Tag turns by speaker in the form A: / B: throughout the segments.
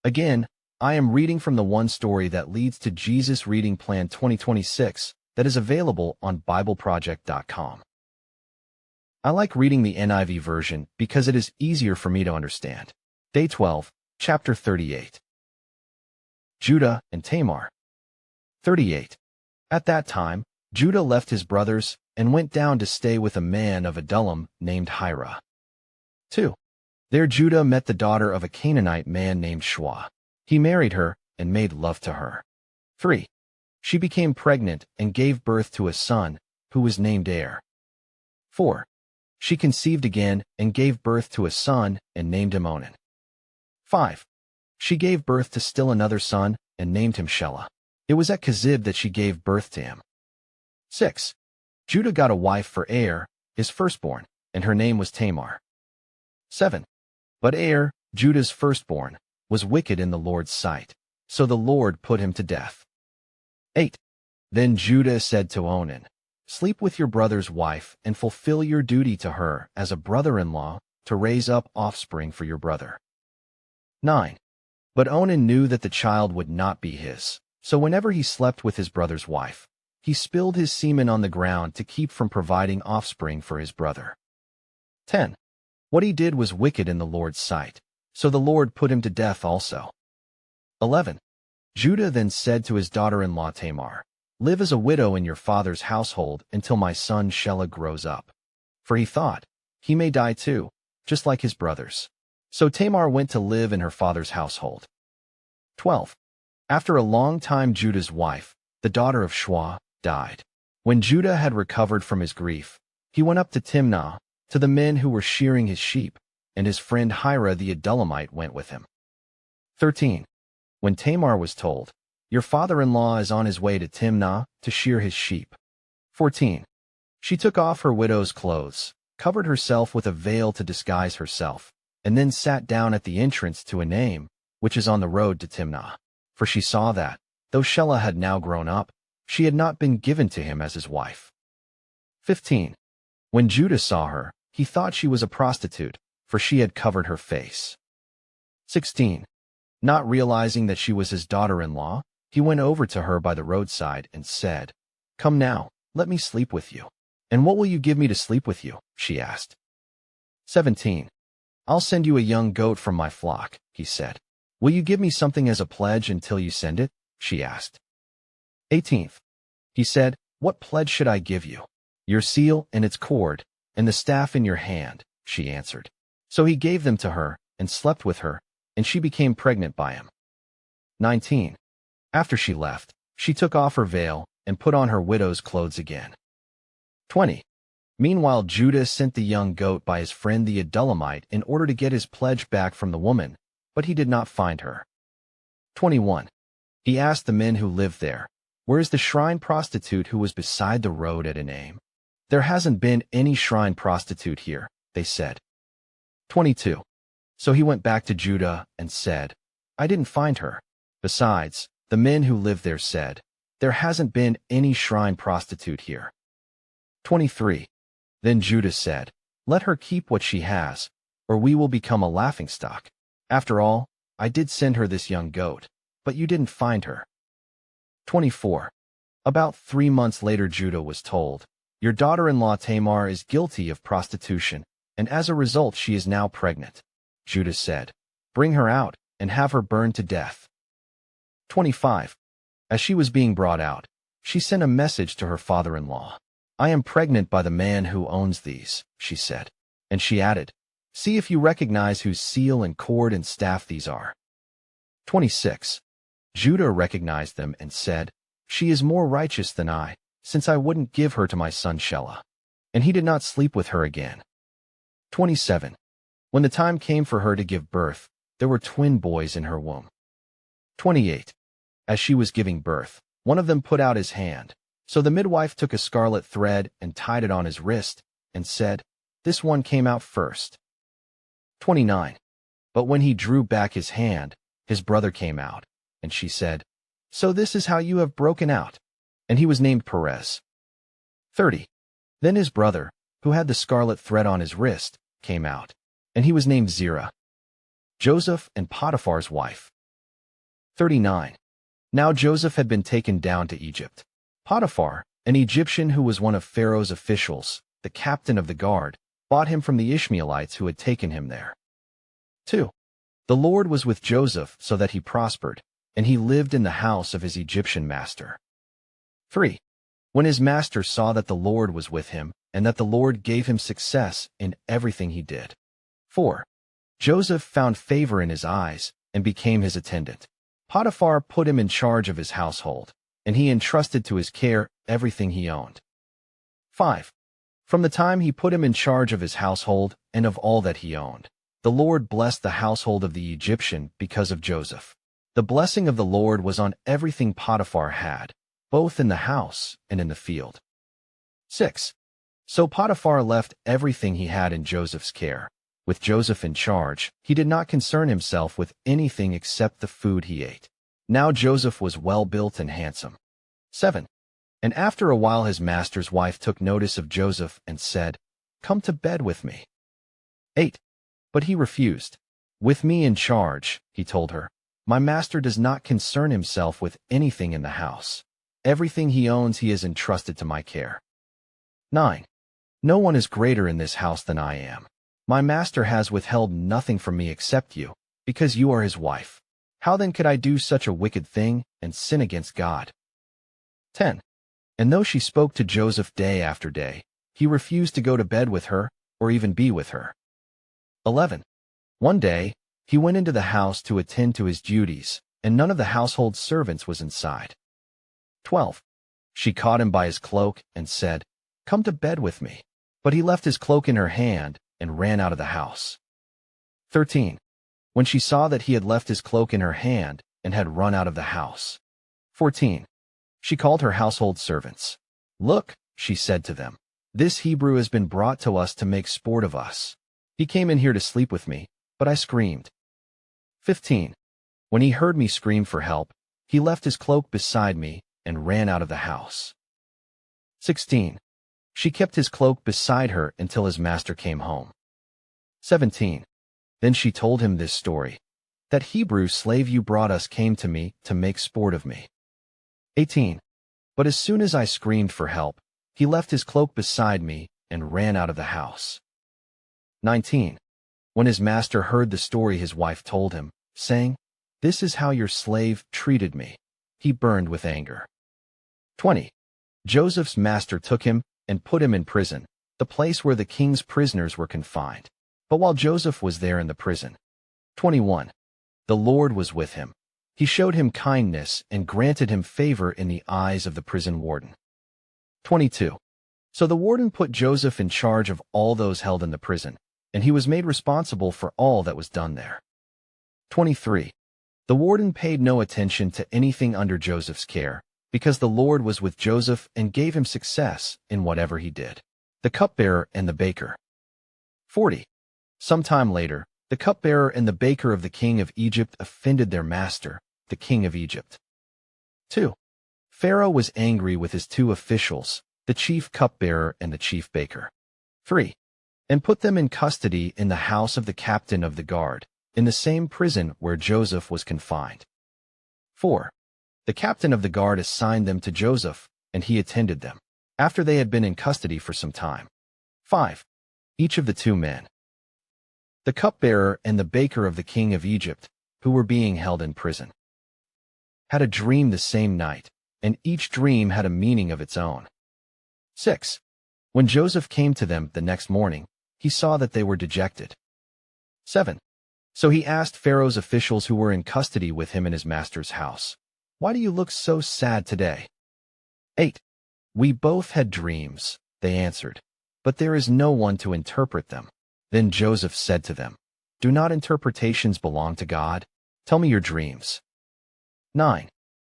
A: Again, I am reading from the One Story That Leads to Jesus Reading Plan 2026 that is available on BibleProject.com. I like reading the NIV version because it is easier for me to understand. Day 12, Chapter 38. Judah and Tamar. 38. At that time, Judah left his brothers and went down to stay with a man of Adullam named Hira. 2. There Judah met the daughter of a Canaanite man named Shua. He married her and made love to her. 3. She became pregnant and gave birth to a son, who was named Er. 4. She conceived again and gave birth to a son and named him Onan. 5. She gave birth to still another son and named him Shelah. It was at Kezib that she gave birth to him. 6. Judah got a wife for Er, his firstborn, and her name was Tamar. 7. But Er, Judah's firstborn, was wicked in the Lord's sight, so the Lord put him to death. 8. Then Judah said to Onan, "Sleep with your brother's wife and fulfill your duty to her as a brother-in-law to raise up offspring for your brother." 9. But Onan knew that the child would not be his, so whenever he slept with his brother's wife, he spilled his semen on the ground to keep from providing offspring for his brother. 10. What he did was wicked in the Lord's sight, so the Lord put him to death also. 11. Judah then said to his daughter-in-law Tamar, "Live as a widow in your father's household until my son Shelah grows up." For he thought, he may die too, just like his brothers. So Tamar went to live in her father's household. 12. After a long time Judah's wife, the daughter of Shua, died. When Judah had recovered from his grief, he went up to Timnah, to the men who were shearing his sheep, and his friend Hira the Adullamite went with him. 13. When Tamar was told, "Your father-in-law is on his way to Timnah to shear his sheep." 14. She took off her widow's clothes, covered herself with a veil to disguise herself, and then sat down at the entrance to Enaim, which is on the road to Timnah. For she saw that, though Shelah had now grown up, she had not been given to him as his wife. 15. When Judah saw her, he thought she was a prostitute, for she had covered her face. 16. Not realizing that she was his daughter-in-law, he went over to her by the roadside and said, "Come now, let me sleep with you." "And what will you give me to sleep with you?" she asked. 17. "I'll send you a young goat from my flock," he said. "Will you give me something as a pledge until you send it?" she asked. 18th. He said, "What pledge should I give you?" "Your seal and its cord, and the staff in your hand," she answered. So he gave them to her, and slept with her, and she became pregnant by him. 19. After she left, she took off her veil, and put on her widow's clothes again. 20. Meanwhile Judah sent the young goat by his friend the Adullamite in order to get his pledge back from the woman, but he did not find her. 21. He asked the men who lived there, "Where is the shrine prostitute who was beside the road at Enaim?" "There hasn't been any shrine prostitute here," they said. 22. So he went back to Judah and said, "I didn't find her." Besides, the men who lived there said, "There hasn't been any shrine prostitute here." 23. Then Judah said, "Let her keep what she has, or we will become a laughingstock. After all, I did send her this young goat, but you didn't find her." 24. About 3 months later Judah was told, "Your daughter-in-law Tamar is guilty of prostitution, and as a result she is now pregnant." Judah said, "Bring her out, and have her burned to death." 25. As she was being brought out, she sent a message to her father-in-law. "I am pregnant by the man who owns these," she said. And she added, "See if you recognize whose seal and cord and staff these are." 26. Judah recognized them and said, "She is more righteous than I, since I wouldn't give her to my son Shelah." And he did not sleep with her again. 27. When the time came for her to give birth, there were twin boys in her womb. 28. As she was giving birth, one of them put out his hand. So the midwife took a scarlet thread and tied it on his wrist, and said, "This one came out first." 29. But when he drew back his hand, his brother came out, and she said, "So this is how you have broken out." And he was named Perez. 30. Then his brother, who had the scarlet thread on his wrist, came out, and he was named Zerah. Joseph and Potiphar's wife. 39. Now Joseph had been taken down to Egypt. Potiphar, an Egyptian who was one of Pharaoh's officials, the captain of the guard, bought him from the Ishmaelites who had taken him there. 2. The Lord was with Joseph so that he prospered, and he lived in the house of his Egyptian master. 3. When his master saw that the Lord was with him, and that the Lord gave him success in everything he did. 4. Joseph found favor in his eyes and became his attendant. Potiphar put him in charge of his household, and he entrusted to his care everything he owned. 5. From the time he put him in charge of his household and of all that he owned, the Lord blessed the household of the Egyptian because of Joseph. The blessing of the Lord was on everything Potiphar had, both in the house and in the field. 6. So Potiphar left everything he had in Joseph's care. With Joseph in charge, he did not concern himself with anything except the food he ate. Now Joseph was well-built and handsome. 7. And after a while his master's wife took notice of Joseph and said, "Come to bed with me." 8. But he refused. "With me in charge," he told her, "my master does not concern himself with anything in the house. Everything he owns he has entrusted to my care." 9. No one is greater in this house than I am. My master has withheld nothing from me except you, because you are his wife. How then could I do such a wicked thing and sin against God? 10. And though she spoke to Joseph day after day, he refused to go to bed with her or even be with her. 11. One day, he went into the house to attend to his duties, and none of the household servants was inside. 12. She caught him by his cloak and said, "Come to bed with me." But he left his cloak in her hand and ran out of the house. 13. When she saw that he had left his cloak in her hand and had run out of the house. 14. She called her household servants. "Look," she said to them, "this Hebrew has been brought to us to make sport of us. He came in here to sleep with me, but I screamed." 15. When he heard me scream for help, he left his cloak beside me and ran out of the house. 16. She kept his cloak beside her until his master came home. 17. Then she told him this story. "That Hebrew slave you brought us came to me to make sport of me." 18. But as soon as I screamed for help, he left his cloak beside me and ran out of the house. 19. When his master heard the story his wife told him, saying, "This is how your slave treated me," he burned with anger. 20. Joseph's master took him and put him in prison, the place where the king's prisoners were confined. But while Joseph was there in the prison. 21. The Lord was with him. He showed him kindness and granted him favor in the eyes of the prison warden. 22. So the warden put Joseph in charge of all those held in the prison, and he was made responsible for all that was done there. 23. The warden paid no attention to anything under Joseph's care, because the Lord was with Joseph and gave him success in whatever he did. The cupbearer and the baker. 40. Some time later, the cupbearer and the baker of the king of Egypt offended their master, the king of Egypt. 2. Pharaoh was angry with his two officials, the chief cupbearer and the chief baker. 3. And put them in custody in the house of the captain of the guard, in the same prison where Joseph was confined. 4. The captain of the guard assigned them to Joseph, and he attended them, after they had been in custody for some time. 5. Each of the two men, the cupbearer and the baker of the king of Egypt, who were being held in prison, had a dream the same night, and each dream had a meaning of its own. 6. When Joseph came to them the next morning, he saw that they were dejected. 7. So he asked Pharaoh's officials who were in custody with him in his master's house, "Why do you look so sad today?" 8. "We both had dreams," they answered, "but there is no one to interpret them." Then Joseph said to them, "Do not interpretations belong to God? Tell me your dreams." 9.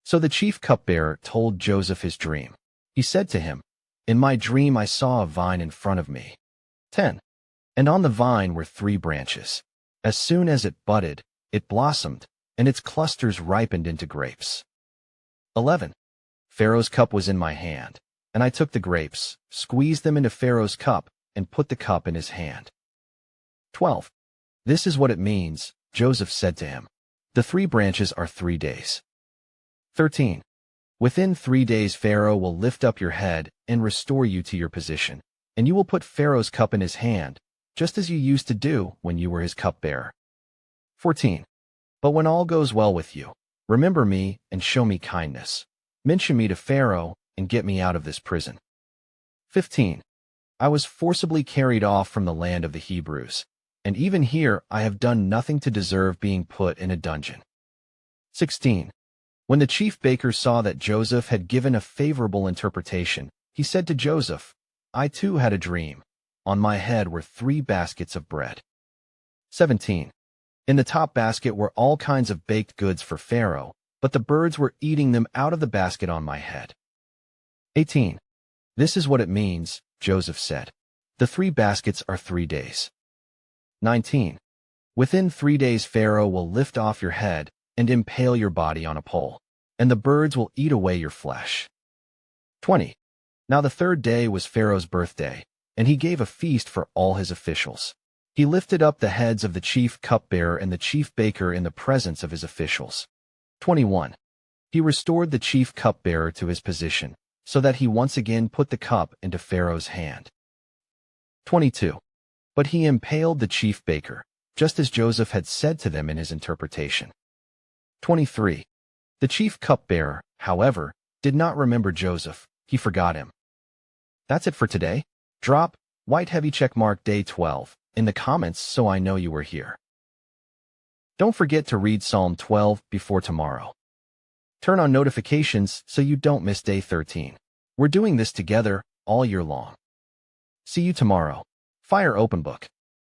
A: So the chief cupbearer told Joseph his dream. He said to him, "In my dream I saw a vine in front of me." 10. And on the vine were 3 branches. As soon as it budded, it blossomed, and its clusters ripened into grapes. 11. Pharaoh's cup was in my hand, and I took the grapes, squeezed them into Pharaoh's cup, and put the cup in his hand. 12. This is what it means, Joseph said to him. The 3 branches are 3 days. 13. Within 3 days Pharaoh will lift up your head and restore you to your position, and you will put Pharaoh's cup in his hand, just as you used to do when you were his cupbearer. 14. But when all goes well with you, remember me and show me kindness. Mention me to Pharaoh and get me out of this prison. 15. I was forcibly carried off from the land of the Hebrews, and even here I have done nothing to deserve being put in a dungeon. 16. When the chief baker saw that Joseph had given a favorable interpretation, he said to Joseph, I too had a dream. On my head were 3 baskets of bread. 17. In the top basket were all kinds of baked goods for Pharaoh, but the birds were eating them out of the basket on my head. 18. This is what it means, Joseph said. The 3 baskets are 3 days. 19. Within 3 days Pharaoh will lift off your head and impale your body on a pole, and the birds will eat away your flesh. 20. Now the 3rd day was Pharaoh's birthday, and he gave a feast for all his officials. He lifted up the heads of the chief cupbearer and the chief baker in the presence of his officials. 21. He restored the chief cupbearer to his position, so that he once again put the cup into Pharaoh's hand. 22. But he impaled the chief baker, just as Joseph had said to them in his interpretation. 23. The chief cupbearer, however, did not remember Joseph. He forgot him. That's it for today. Drop white heavy checkmark day 12 in the comments so I know you were here. Don't forget to read Psalm 12 before tomorrow. Turn on notifications so you don't miss day 13. We're doing this together all year long. See you tomorrow. Fire Open Book.